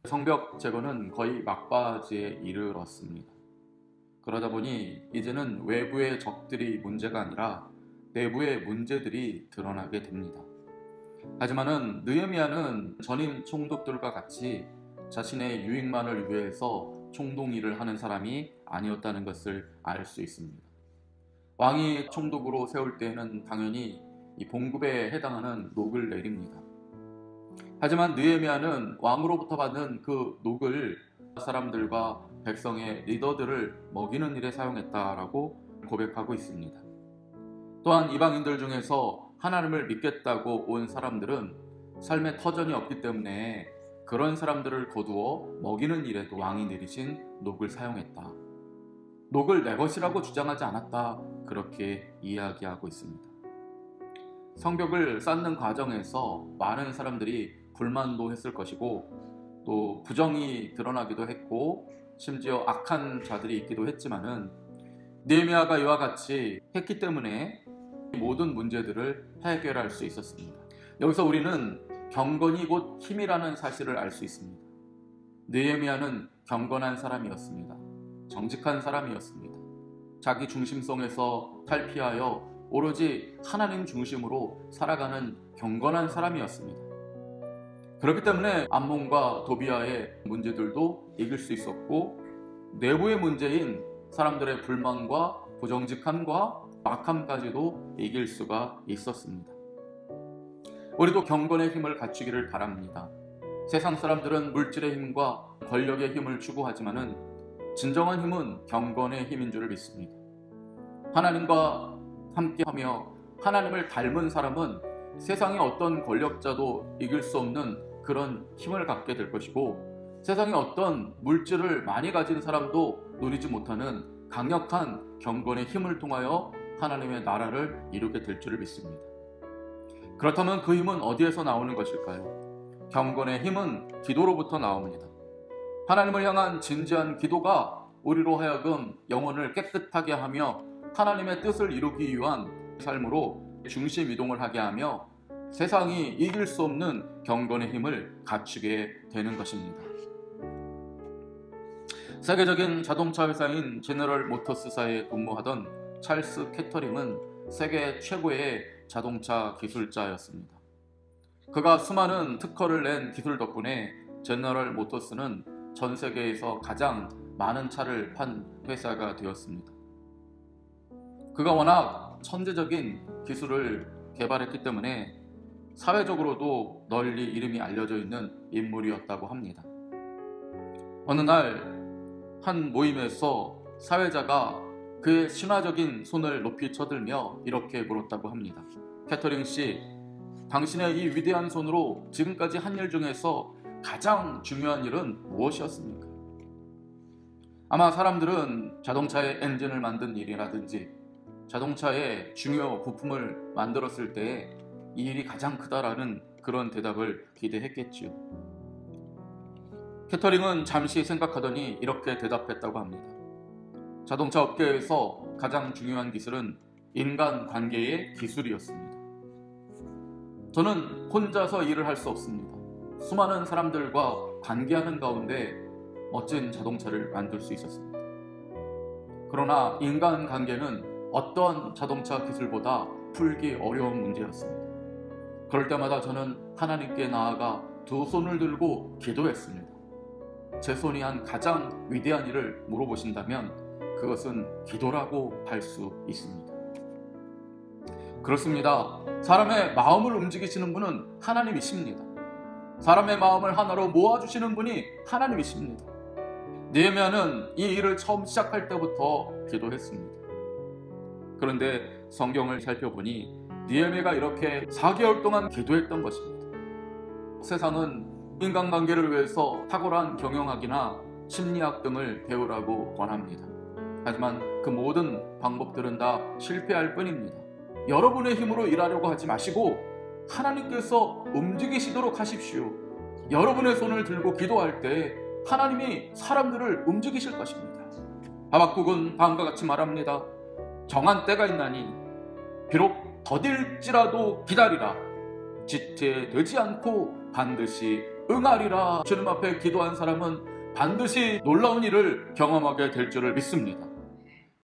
성벽 제거는 거의 막바지에 이르렀습니다. 그러다 보니 이제는 외부의 적들이 문제가 아니라 내부의 문제들이 드러나게 됩니다. 하지만은 느헤미야는 전임 총독들과 같이 자신의 유익만을 위해서 총동일을 하는 사람이 아니었다는 것을 알 수 있습니다. 왕이 총독으로 세울 때에는 당연히 이 봉급에 해당하는 녹을 내립니다. 하지만 느헤미야는 왕으로부터 받은 그 녹을 사람들과 백성의 리더들을 먹이는 일에 사용했다라고 고백하고 있습니다. 또한 이방인들 중에서 하나님을 믿겠다고 온 사람들은 삶의 터전이 없기 때문에 그런 사람들을 거두어 먹이는 일에도 왕이 내리신 녹을 사용했다. 녹을 내 것이라고 주장하지 않았다. 그렇게 이야기하고 있습니다. 성벽을 쌓는 과정에서 많은 사람들이 불만도 했을 것이고 또 부정이 드러나기도 했고 심지어 악한 자들이 있기도 했지만은 느헤미야가 이와 같이 했기 때문에 모든 문제들을 해결할 수 있었습니다. 여기서 우리는 경건이 곧 힘이라는 사실을 알 수 있습니다. 느헤미야는 경건한 사람이었습니다. 정직한 사람이었습니다. 자기 중심성에서 탈피하여 오로지 하나님 중심으로 살아가는 경건한 사람이었습니다. 그렇기 때문에 암몬과 도비아의 문제들도 이길 수 있었고 내부의 문제인 사람들의 불만과 부정직함과 악함까지도 이길 수가 있었습니다. 우리도 경건의 힘을 갖추기를 바랍니다. 세상 사람들은 물질의 힘과 권력의 힘을 추구하지만은 진정한 힘은 경건의 힘인 줄을 믿습니다. 하나님과 함께하며 하나님을 닮은 사람은 세상의 어떤 권력자도 이길 수 없는 그런 힘을 갖게 될 것이고 세상의 어떤 물질을 많이 가진 사람도 누리지 못하는 강력한 경건의 힘을 통하여 하나님의 나라를 이루게 될 줄을 믿습니다. 그렇다면 그 힘은 어디에서 나오는 것일까요? 경건의 힘은 기도로부터 나옵니다. 하나님을 향한 진지한 기도가 우리로 하여금 영혼을 깨끗하게 하며 하나님의 뜻을 이루기 위한 삶으로 중심 이동을 하게 하며 세상이 이길 수 없는 경건의 힘을 갖추게 되는 것입니다. 세계적인 자동차 회사인 제너럴 모터스사에 근무하던 찰스 캐터링은 세계 최고의 자동차 기술자였습니다. 그가 수많은 특허를 낸 기술 덕분에 제너럴 모터스는 전 세계에서 가장 많은 차를 판 회사가 되었습니다. 그가 워낙 천재적인 기술을 개발했기 때문에 사회적으로도 널리 이름이 알려져 있는 인물이었다고 합니다. 어느 날 한 모임에서 사회자가 그의 신화적인 손을 높이 쳐들며 이렇게 물었다고 합니다. 캐터링 씨, 당신의 이 위대한 손으로 지금까지 한 일 중에서 가장 중요한 일은 무엇이었습니까? 아마 사람들은 자동차의 엔진을 만든 일이라든지 자동차의 중요 부품을 만들었을 때 이 일이 가장 크다라는 그런 대답을 기대했겠지요. 캐터링은 잠시 생각하더니 이렇게 대답했다고 합니다. 자동차 업계에서 가장 중요한 기술은 인간관계의 기술이었습니다. 저는 혼자서 일을 할 수 없습니다. 수많은 사람들과 관계하는 가운데 멋진 자동차를 만들 수 있었습니다. 그러나 인간관계는 어떤 자동차 기술보다 풀기 어려운 문제였습니다. 그럴 때마다 저는 하나님께 나아가 두 손을 들고 기도했습니다. 제 손이 한 가장 위대한 일을 물어보신다면 그것은 기도라고 할 수 있습니다. 그렇습니다. 사람의 마음을 움직이시는 분은 하나님이십니다. 사람의 마음을 하나로 모아주시는 분이 하나님이십니다. 느헤미야는 이 일을 처음 시작할 때부터 기도했습니다. 그런데 성경을 살펴보니 느헤미야가 이렇게 4개월 동안 기도했던 것입니다. 세상은 인간관계를 위해서 탁월한 경영학이나 심리학 등을 배우라고 권합니다. 하지만 그 모든 방법들은 다 실패할 뿐입니다. 여러분의 힘으로 일하려고 하지 마시고 하나님께서 움직이시도록 하십시오. 여러분의 손을 들고 기도할 때 하나님이 사람들을 움직이실 것입니다. 하박국은 다음과 같이 말합니다. 정한 때가 있나니 비록 더딜지라도 기다리라. 지체되지 않고 반드시 응하리라 주님 앞에 기도한 사람은 반드시 놀라운 일을 경험하게 될 줄을 믿습니다.